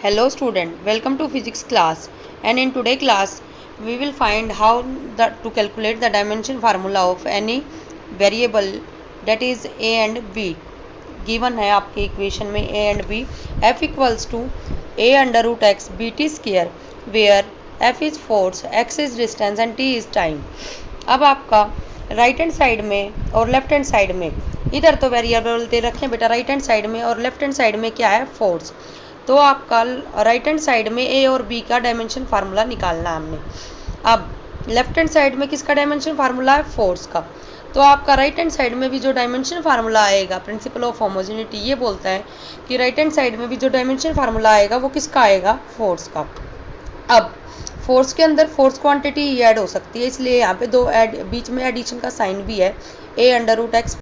Hello student, welcome to physics class, and in today class we will find how to calculate the dimension formula of any variable that is a and b. Given है आपके equation में a and b, f equals to a under root x bt square where f is force, x is distance and t is time. अब आपका right hand side में और left hand side में, इधर तो वेरिएबल दे रखे हैं बेटा राइट हैंड साइड में, और लेफ्ट हैंड साइड में क्या है, फोर्स. तो आपका राइट हैंड साइड में ए और बी का डायमेंशन फार्मूला निकालना है हमने. अब लेफ्ट हैंड साइड में किसका डायमेंशन फार्मूला है, फोर्स का. तो आपका राइट हैंड साइड में भी जो डायमेंशन फार्मूला आएगा, प्रिंसिपल ऑफ होमोजेनिटी ये बोलता है कि राइट हैंड साइड में भी जो डायमेंशन फार्मूला आएगा वो किसका आएगा, फोर्स का. अब फोर्स के अंदर फोर्स क्वांटिटी ऐड हो सकती है, इसलिए यहाँ पे दो बीच में एडिशन का साइन भी है, ए अंडर रूट एक्स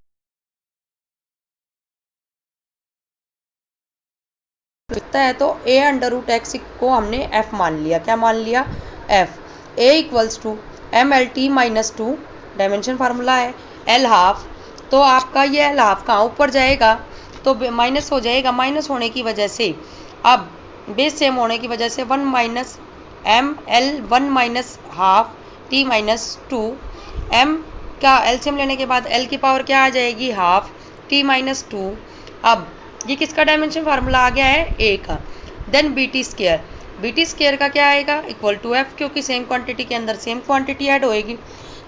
लिखता है. तो ए अंडर रूट एक्स को हमने एफ मान लिया. क्या मान लिया, F. A equals to M L T minus two dimension formula है. एल हाफ, तो आपका ये एल हाफ कहाँ ऊपर जाएगा तो माइनस हो जाएगा. माइनस होने की वजह से, अब बेस सेम होने की वजह से 1 minus M L 1 minus half T minus two. M का एलसीएम लेने के बाद एल की पावर क्या आ जाएगी, हाफ टी माइनस टू. अब ये किसका डायमेंशन फार्मूला आ गया है, ए का. Then B T square, B T square का क्या आएगा, इक्वल टू एफ, क्योंकि सेम क्वांटिटी के अंदर सेम क्वांटिटी ऐड होएगी.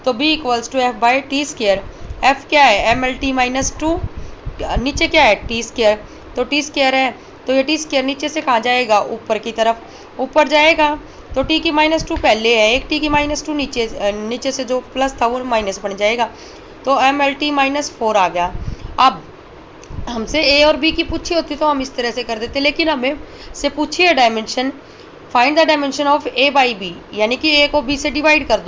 तो B equals to F by T square. F क्या है, M L T minus two, नीचे क्या है, टी स्केयर. तो टी स्केयर है, तो ये टी स्केयर नीचे से कहाँ जाएगा, ऊपर की तरफ ऊपर जाएगा. तो टी की माइनस टू पहले है, एक टी की माइनस टू नीचे से जो प्लस था वो माइनस बन जाएगा. तो एम एल टी माइनस 4 आ गया. अब हमसे ए और बी की पूछी होती तो हम इस तरह से कर देते, लेकिन हमें से पूछी है dimension, find the dimension of A by B, यानी कि ए को बी से डिवाइड कर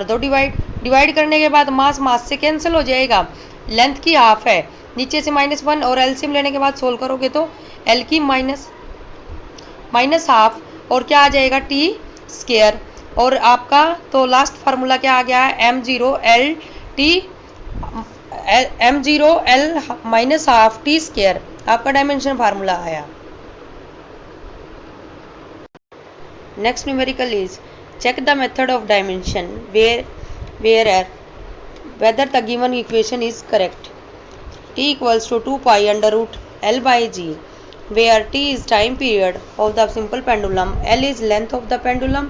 दो डिवाइड करने के बाद मास से कैंसिल हो जाएगा. लेंथ की हाफ है, नीचे से -1 और एलसीएम लेने के बाद सोल्व करोगे तो एल की माइनस हाफ और क्या आ जाएगा, टी स्केयर. और आपका तो लास्ट फार्मूला क्या आ गया है, m0 l minus half T square. आपका डायमेंशन फार्मूला आया. Next numerical is check the method of dimension whether the given equation is correct. T equals to 2 pi under root L by G, where T is time period of the simple pendulum, L is length of the pendulum,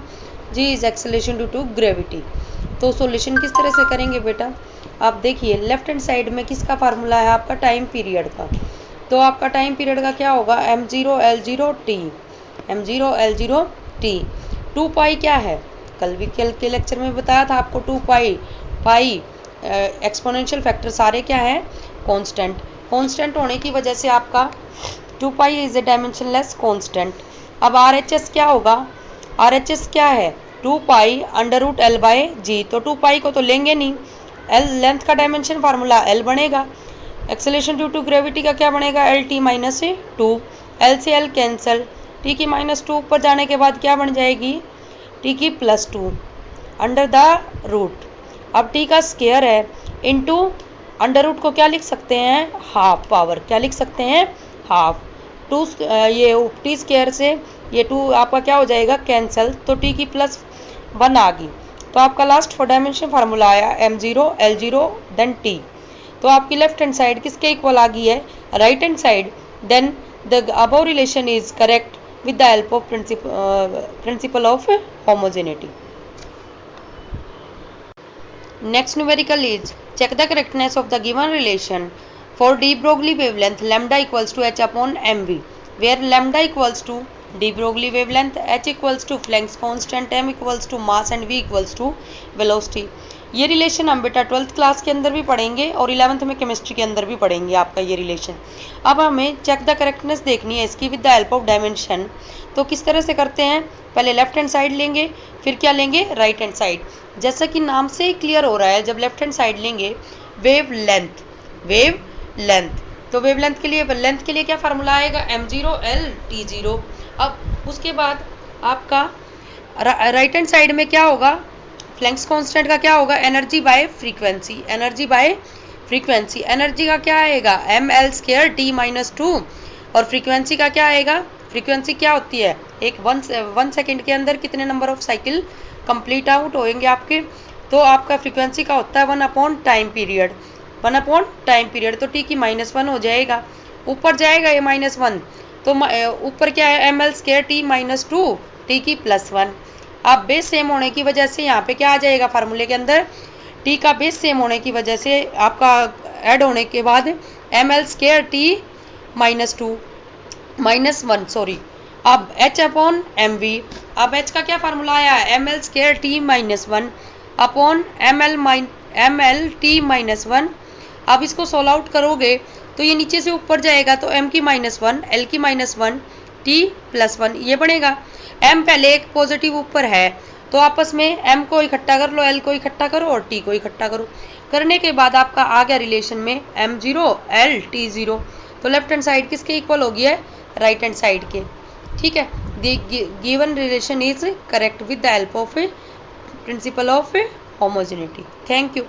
G is acceleration due to gravity. तो solution किस तरह से करेंगे बेटा, आप देखिए left hand side में किसका फार्मूला है, आपका टाइम पीरियड का. तो आपका टाइम पीरियड का क्या होगा, m0 l0 t. 2 पाई क्या है, कल के लेक्चर में बताया था आपको, 2 पाई एक्सपोनेंशियल फैक्टर सारे क्या है, कांस्टेंट होने की वजह से आपका 2 pi is a dimensionless constant. अब RHS क्या होगा, RHS क्या है, 2 pi under root L by G. तो 2 पाई को तो लेंगे नहीं, एल लेंथ का डायमेंशन फार्मूला एल बनेगा. एक्सेलरेशन ड्यू टू ग्रेविटी का क्या बनेगा, एल टी माइनस 2. एल से एल कैंसल, टी की -2 ऊपर जाने के बाद क्या बन जाएगी, टी की +2 अंडर द रूट. अब टी का स्केयर है इनटू अंडर रूट को क्या लिख सकते हैं, हाफ पावर. क्या लिख सकते हैं, हाफ. ये टी स्केयर से ये 2 आपका क्या हो जाएगा, कैंसल. तो टी की +1 आ गई. तो आपका लास्ट फॉर डायमेंशन फार्मूला आया m0 l0 देन t. तो आपकी लेफ्ट हैंड साइड किसके इक्वल आ गई है, right hand side. Then the above relation is correct with the help of principle of homogeneity. Next numerical is check the correctness of the given relation for de Broglie wavelength lambda equals to h upon mv, where lambda equals to de Broglie wavelength, h equals to Planck's constant, m equals to mass and v equals to velocity. ये relation हम बेटा 12th class के अंदर भी पढ़ेंगे और 11th में chemistry के अंदर भी पढ़ेंगे आपका ये रिलेशन. अब हमें चेक द करेक्टनेस देखनी है इसकी with the help of dimension. तो किस तरह से करते हैं, पहले लेफ्ट हैंड साइड लेंगे, फिर क्या लेंगे, राइट हैंड साइड. जैसा कि नाम से ही क्लियर हो रहा है, जब लेफ्ट हैंड साइड लेंगे वेव लेंथ. तो वेव लेंथ के लिए क्या फार्मूला आएगा, m0 l t0. अब उसके बाद आपका राइट हैंड साइड में क्या होगा, प्लैंक्स कांस्टेंट का क्या होगा, एनर्जी बाय फ्रीक्वेंसी. एनर्जी का क्या आएगा, ml स्क्वायर t माइनस 2 और फ्रीक्वेंसी का क्या आएगा, फ्रीक्वेंसी क्या होती है, एक 1 सेकेंड के अंदर कितने number of cycle complete out होंगे आपके, तो आपका फ्रीक्वेंसी का होता है 1/टाइम पीरियड, 1/टाइम पीरियड। तो टी की -1 हो जाएगा, ऊपर जाएगा ये -1, तो ऊपर क्या है ml² t -2 टी की +1। अब बेस सेम होने की वजह से यहाँ पे क्या आ जाएगा फार्मूले के अंदर, टी का बेस सेम होने की वजह से आपका ऐड होने के बाद ml² t -1 सॉरी, अब h/mv, अब h का क्या फार्मूला आया है ml² t -1 upon ml t -1। अब इसको सोल्व आउट करोगे तो ये नीचे से ऊपर जाएगा, तो m की -1 l की -1 t +1 ये बनेगा। m पहले एक पॉजिटिव ऊपर है, तो आपस में m को इकट्ठा कर लो, l को इकट्ठा करो और t को इकट्ठा करो। करने के बाद आपका आ गया रिलेशन में m0 l t0, तो लेफ्ट हैंड साइड किसके इक्वल होगी है, राइट हैंड साइड के। ठीक है, the given relation is correct with the help of principle of homogeneity. Thank you.